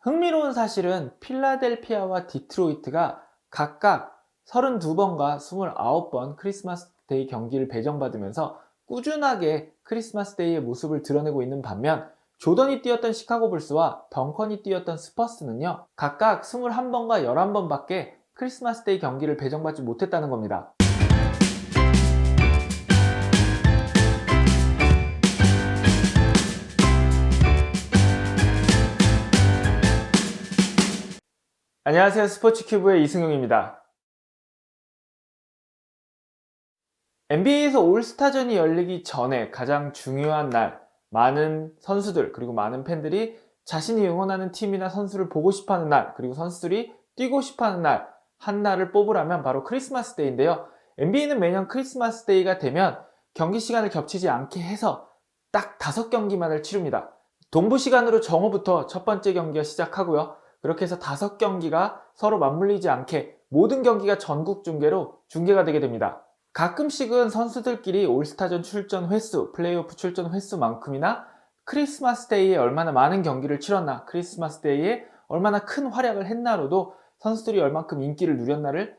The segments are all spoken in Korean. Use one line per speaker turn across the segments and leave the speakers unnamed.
흥미로운 사실은 필라델피아와 디트로이트가 각각 32번과 29번 크리스마스 데이 경기를 배정받으면서 꾸준하게 크리스마스 데이의 모습을 드러내고 있는 반면, 조던이 뛰었던 시카고 불스와 덩컨이 뛰었던 스퍼스는요, 각각 21번과 11번밖에 크리스마스 데이 경기를 배정받지 못했다는 겁니다. 안녕하세요, 스포츠큐브의 이승용입니다. NBA에서 올스타전이 열리기 전에 가장 중요한 날, 많은 선수들 그리고 많은 팬들이 자신이 응원하는 팀이나 선수를 보고 싶어하는 날, 그리고 선수들이 뛰고 싶어하는 날, 한 날을 뽑으라면 바로 크리스마스 데이인데요. NBA는 매년 크리스마스 데이가 되면 경기 시간을 겹치지 않게 해서 딱 5경기만을 치릅니다. 동부 시간으로 정오부터 첫 번째 경기가 시작하고요. 그렇게 해서 5경기가 서로 맞물리지 않게 모든 경기가 전국 중계로 중계가 되게 됩니다. 가끔씩은 선수들끼리 올스타전 출전 횟수, 플레이오프 출전 횟수만큼이나 크리스마스 데이에 얼마나 많은 경기를 치렀나, 크리스마스 데이에 얼마나 큰 활약을 했나로도 선수들이 얼만큼 인기를 누렸나를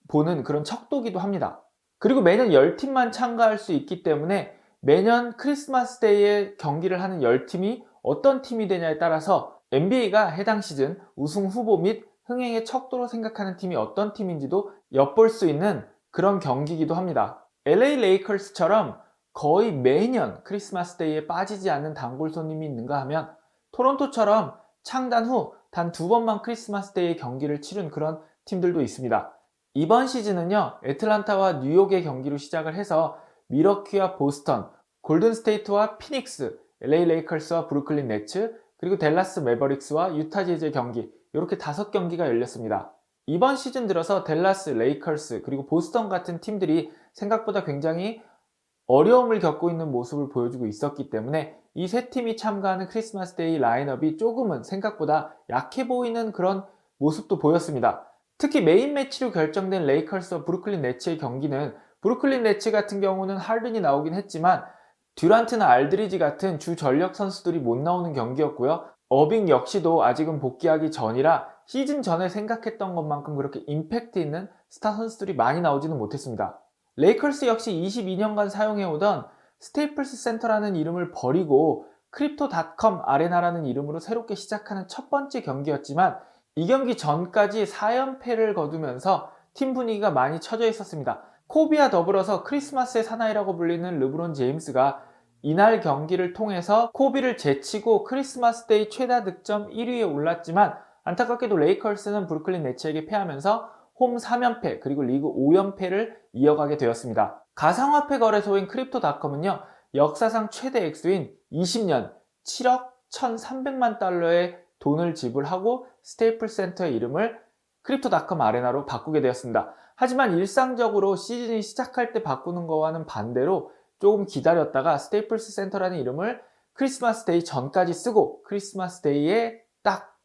보는 그런 척도기도 합니다. 그리고 매년 10팀만 참가할 수 있기 때문에 매년 크리스마스 데이에 경기를 하는 10팀이 어떤 팀이 되냐에 따라서 NBA가 해당 시즌 우승 후보 및 흥행의 척도로 생각하는 팀이 어떤 팀인지도 엿볼 수 있는 그런 경기이기도 합니다. LA 레이커스처럼 거의 매년 크리스마스 데이에 빠지지 않는 단골 손님이 있는가 하면, 토론토처럼 창단 후 단 2번만 크리스마스 데이에 경기를 치른 그런 팀들도 있습니다. 이번 시즌은요, 애틀란타와 뉴욕의 경기로 시작을 해서 미러키와 보스턴, 골든스테이트와 피닉스, LA 레이커스와 브루클린 네츠, 그리고 댈러스 매버릭스와 유타 재즈의 경기, 이렇게 5경기가 열렸습니다. 이번 시즌 들어서 댈러스, 레이커스, 그리고 보스턴 같은 팀들이 생각보다 굉장히 어려움을 겪고 있는 모습을 보여주고 있었기 때문에 이 세 팀이 참가하는 크리스마스 데이 라인업이 조금은 생각보다 약해 보이는 그런 모습도 보였습니다. 특히 메인 매치로 결정된 레이커스와 브루클린 네츠의 경기는, 브루클린 네츠 같은 경우는 하든이 나오긴 했지만 듀란트나 알드리지 같은 주 전력 선수들이 못 나오는 경기였고요. 어빙 역시도 아직은 복귀하기 전이라 시즌 전에 생각했던 것만큼 그렇게 임팩트 있는 스타 선수들이 많이 나오지는 못했습니다. 레이커스 역시 22년간 사용해오던 스테이플스 센터라는 이름을 버리고 크립토닷컴 아레나라는 이름으로 새롭게 시작하는 첫 번째 경기였지만, 이 경기 전까지 4연패를 거두면서 팀 분위기가 많이 처져 있었습니다. 코비와 더불어서 크리스마스의 사나이라고 불리는 르브론 제임스가 이날 경기를 통해서 코비를 제치고 크리스마스 데이 최다 득점 1위에 올랐지만, 안타깝게도 레이커스는 브루클린 네츠에게 패하면서 홈 3연패 그리고 리그 5연패를 이어가게 되었습니다. 가상화폐 거래소인 크립토닷컴은요, 역사상 최대 액수인 20년 7억 1,300만 달러의 돈을 지불하고 스테이플 센터의 이름을 크립토닷컴 아레나로 바꾸게 되었습니다. 하지만 일상적으로 시즌이 시작할 때 바꾸는 거와는 반대로 조금 기다렸다가 스테이플스 센터라는 이름을 크리스마스 데이 전까지 쓰고 크리스마스 데이에 딱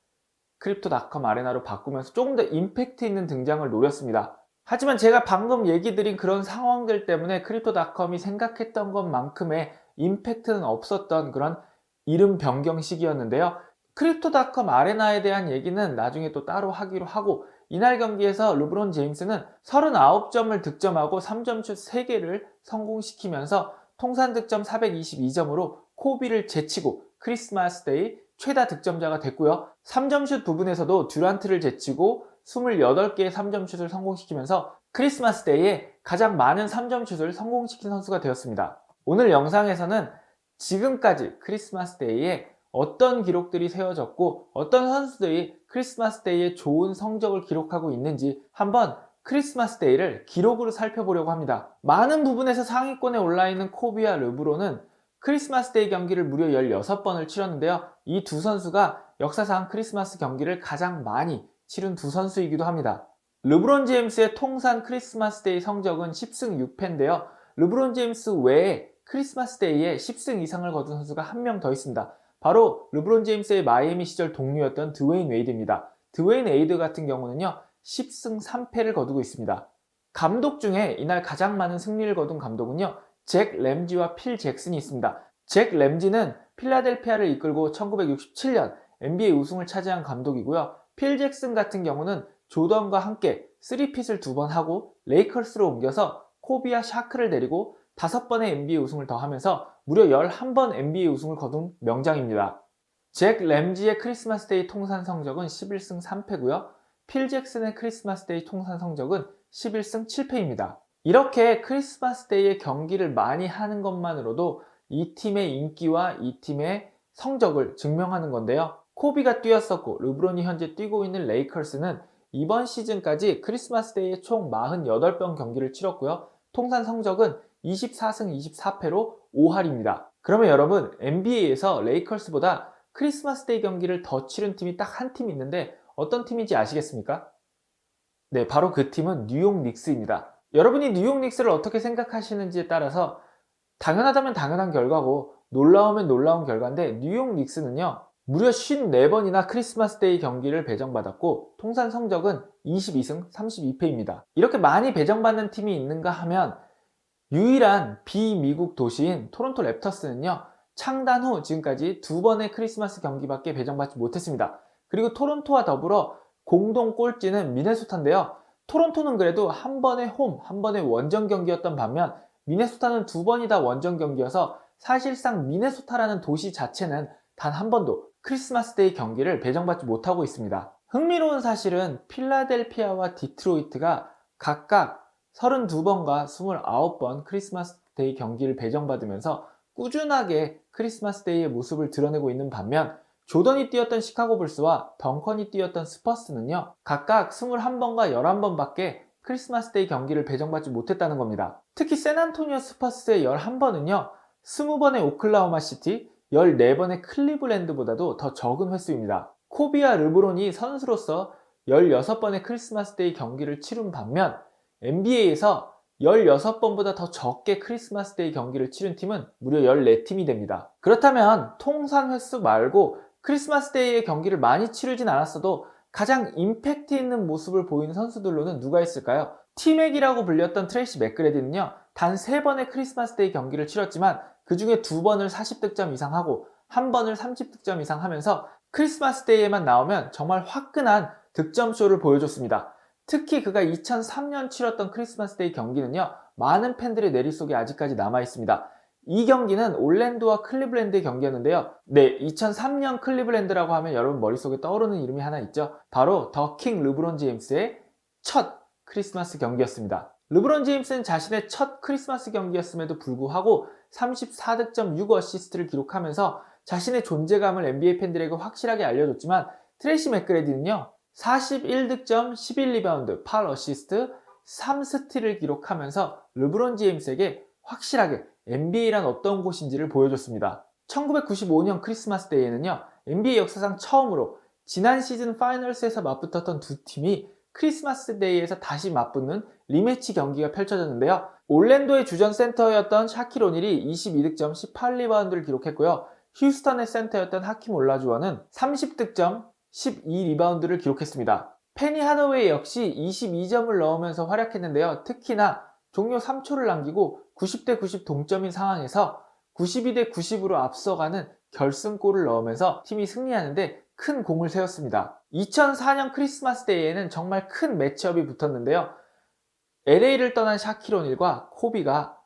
크립토닷컴 아레나로 바꾸면서 조금 더 임팩트 있는 등장을 노렸습니다. 하지만 제가 방금 얘기 드린 그런 상황들 때문에 크립토닷컴이 생각했던 것만큼의 임팩트는 없었던 그런 이름 변경 시기였는데요. 크립토닷컴 아레나에 대한 얘기는 나중에 또 따로 하기로 하고, 이날 경기에서 르브론 제임스는 39점을 득점하고 3점슛 3개를 성공시키면서 통산 득점 422점으로 코비를 제치고 크리스마스 데이 최다 득점자가 됐고요. 3점슛 부분에서도 듀란트를 제치고 28개의 3점슛을 성공시키면서 크리스마스 데이에 가장 많은 3점슛을 성공시킨 선수가 되었습니다. 오늘 영상에서는 지금까지 크리스마스 데이에 어떤 기록들이 세워졌고 어떤 선수들이 크리스마스 데이에 좋은 성적을 기록하고 있는지 한번 크리스마스 데이를 기록으로 살펴보려고 합니다. 많은 부분에서 상위권에 올라있는 코비와 르브론은 크리스마스 데이 경기를 무려 16번을 치렀는데요. 이 두 선수가 역사상 크리스마스 경기를 가장 많이 치른 두 선수이기도 합니다. 르브론 제임스의 통산 크리스마스 데이 성적은 10승 6패인데요. 르브론 제임스 외에 크리스마스 데이에 10승 이상을 거둔 선수가 한 명 더 있습니다. 바로 르브론 제임스의 마이애미 시절 동료였던 드웨인 웨이드입니다. 드웨인 웨이드 같은 경우는요, 10승 3패를 거두고 있습니다. 감독 중에 이날 가장 많은 승리를 거둔 감독은요, 잭 램지와 필 잭슨이 있습니다. 잭 램지는 필라델피아를 이끌고 1967년 NBA 우승을 차지한 감독이고요. 필 잭슨 같은 경우는 조던과 함께 3핏을 2번 하고 레이커스로 옮겨서 코비와 샤크를 데리고 5번의 NBA 우승을 더하면서 무려 11번 NBA 우승을 거둔 명장입니다. 잭 램지의 크리스마스 데이 통산 성적은 11승 3패고요. 필 잭슨의 크리스마스 데이 통산 성적은 11승 7패입니다. 이렇게 크리스마스 데이의 경기를 많이 하는 것만으로도 이 팀의 인기와 이 팀의 성적을 증명하는 건데요. 코비가 뛰었었고 르브론이 현재 뛰고 있는 레이커스는 이번 시즌까지 크리스마스 데이에 총 48번 경기를 치렀고요. 통산 성적은 24승 24패로 5할입니다. 그러면 여러분, NBA에서 레이커스보다 크리스마스 데이 경기를 더 치른 팀이 딱 한 팀 있는데 어떤 팀인지 아시겠습니까? 네, 바로 그 팀은 뉴욕 닉스입니다. 여러분이 뉴욕 닉스를 어떻게 생각하시는지에 따라서 당연하다면 당연한 결과고 놀라우면 놀라운 결과인데, 뉴욕 닉스는요 무려 54번이나 크리스마스 데이 경기를 배정받았고 통산 성적은 22승 32패입니다. 이렇게 많이 배정받는 팀이 있는가 하면 유일한 비미국 도시인 토론토 랩터스는요 창단 후 지금까지 2번의 크리스마스 경기밖에 배정받지 못했습니다. 그리고 토론토와 더불어 공동 꼴찌는 미네소타인데요. 토론토는 그래도 한 번의 홈, 한 번의 원정 경기였던 반면 미네소타는 2번이 다 원정 경기여서 사실상 미네소타라는 도시 자체는 단 한 번도 크리스마스 데이 경기를 배정받지 못하고 있습니다. 흥미로운 사실은 필라델피아와 디트로이트가 각각 32번과 29번 크리스마스 데이 경기를 배정받으면서 꾸준하게 크리스마스 데이의 모습을 드러내고 있는 반면, 조던이 뛰었던 시카고 불스와 덩컨이 뛰었던 스퍼스는요 각각 21번과 11번밖에 크리스마스 데이 경기를 배정받지 못했다는 겁니다. 특히 샌안토니오 스퍼스의 11번은요 20번의 오클라호마 시티, 14번의 클리블랜드보다도 더 적은 횟수입니다. 코비와 르브론이 선수로서 16번의 크리스마스 데이 경기를 치른 반면 NBA에서 16번보다 더 적게 크리스마스 데이 경기를 치른 팀은 무려 14팀이 됩니다. 그렇다면 통산 횟수 말고 크리스마스 데이의 경기를 많이 치르진 않았어도 가장 임팩트 있는 모습을 보이는 선수들로는 누가 있을까요? 티맥이라고 불렸던 트레이시 맥그레디는요 단 3번의 크리스마스 데이 경기를 치렀지만 그 중에 2번을 40득점 이상 하고 1번을 30득점 이상 하면서 크리스마스 데이에만 나오면 정말 화끈한 득점쇼를 보여줬습니다. 특히 그가 2003년 치렀던 크리스마스 데이 경기는요 많은 팬들의 내리속에 아직까지 남아있습니다. 이 경기는 올랜도와 클리블랜드의 경기였는데요. 네, 2003년 클리블랜드라고 하면 여러분 머릿속에 떠오르는 이름이 하나 있죠. 바로 더 킹 르브론 제임스의 첫 크리스마스 경기였습니다. 르브론 제임스는 자신의 첫 크리스마스 경기였음에도 불구하고 34득점 6어시스트를 기록하면서 자신의 존재감을 NBA 팬들에게 확실하게 알려줬지만, 트레이시 맥그레디는요 41득점 11리바운드 8어시스트 3스틸을 기록하면서 르브론 제임스에게 확실하게 NBA란 어떤 곳인지를 보여줬습니다. 1995년 크리스마스 데이에는요 NBA 역사상 처음으로 지난 시즌 파이널스에서 맞붙었던 두 팀이 크리스마스 데이에서 다시 맞붙는 리매치 경기가 펼쳐졌는데요. 올랜도의 주전 센터였던 샤킬 오닐이 22득점 18리바운드를 기록했고요. 휴스턴의 센터였던 하킴 올라주원은 30득점 12리바운드를 기록했습니다. 페니 하더웨이 역시 22점을 넣으면서 활약했는데요. 특히나 종료 3초를 남기고 90대 90 동점인 상황에서 92대 90으로 앞서가는 결승골을 넣으면서 팀이 승리하는데 큰 공을 세웠습니다. 2004년 크리스마스 데이에는 정말 큰 매치업이 붙었는데요. LA를 떠난 샤킬 오닐과 코비가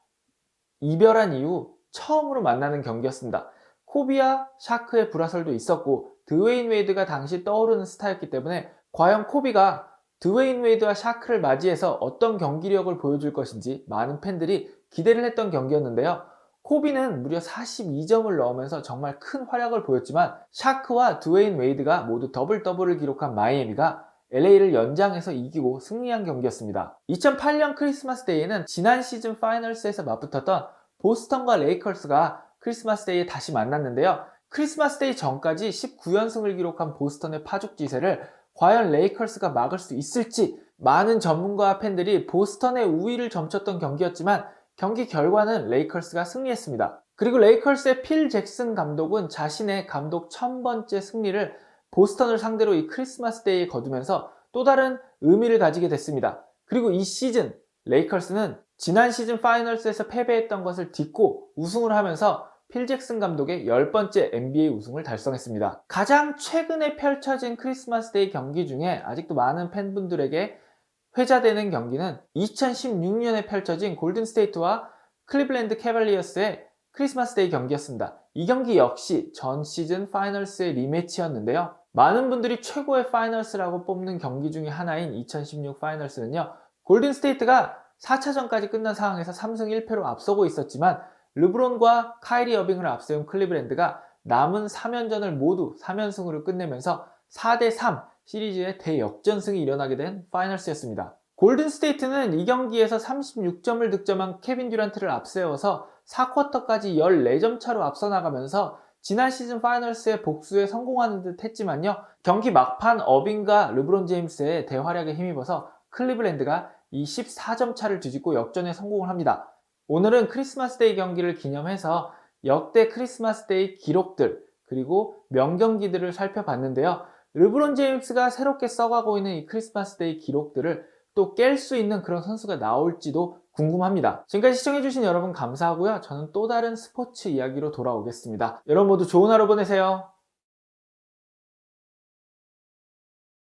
이별한 이후 처음으로 만나는 경기였습니다. 코비와 샤크의 불화설도 있었고 드웨인 웨이드가 당시 떠오르는 스타였기 때문에 과연 코비가 드웨인 웨이드와 샤크를 맞이해서 어떤 경기력을 보여줄 것인지 많은 팬들이 기대를 했던 경기였는데요. 코비는 무려 42점을 넣으면서 정말 큰 활약을 보였지만 샤크와 드웨인 웨이드가 모두 더블 더블을 기록한 마이애미가 LA를 연장해서 이기고 승리한 경기였습니다. 2008년 크리스마스 데이에는 지난 시즌 파이널스에서 맞붙었던 보스턴과 레이커스가 크리스마스 데이에 다시 만났는데요. 크리스마스 데이 전까지 19연승을 기록한 보스턴의 파죽지세를 과연 레이커스가 막을 수 있을지, 많은 전문가와 팬들이 보스턴의 우위를 점쳤던 경기였지만 경기 결과는 레이커스가 승리했습니다. 그리고 레이커스의 필 잭슨 감독은 자신의 감독 1000번째 승리를 보스턴을 상대로 이 크리스마스 데이에 거두면서 또 다른 의미를 가지게 됐습니다. 그리고 이 시즌 레이커스는 지난 시즌 파이널스에서 패배했던 것을 딛고 우승을 하면서 필 잭슨 감독의 10번째 NBA 우승을 달성했습니다. 가장 최근에 펼쳐진 크리스마스 데이 경기 중에 아직도 많은 팬분들에게 회자되는 경기는 2016년에 펼쳐진 골든스테이트와 클리블랜드 캐벌리어스의 크리스마스 데이 경기였습니다. 이 경기 역시 전 시즌 파이널스의 리매치였는데요. 많은 분들이 최고의 파이널스라고 뽑는 경기 중에 하나인 2016 파이널스는요, 골든스테이트가 4차전까지 끝난 상황에서 3승 1패로 앞서고 있었지만 르브론과 카이리 어빙을 앞세운 클리블랜드가 남은 3연전을 모두 3연승으로 끝내면서 4대3 시리즈의 대역전승이 일어나게 된 파이널스였습니다. 골든스테이트는 이 경기에서 36점을 득점한 케빈 듀란트를 앞세워서 4쿼터까지 14점 차로 앞서 나가면서 지난 시즌 파이널스의 복수에 성공하는 듯 했지만요, 경기 막판 어빙과 르브론 제임스의 대활약에 힘입어서 클리블랜드가 이 14점 차를 뒤집고 역전에 성공을 합니다. 오늘은 크리스마스 데이 경기를 기념해서 역대 크리스마스 데이 기록들 그리고 명경기들을 살펴봤는데요. 르브론 제임스가 새롭게 써가고 있는 이 크리스마스 데이 기록들을 또 깰 수 있는 그런 선수가 나올지도 궁금합니다. 지금까지 시청해주신 여러분 감사하고요. 저는 또 다른 스포츠 이야기로 돌아오겠습니다. 여러분 모두 좋은 하루 보내세요.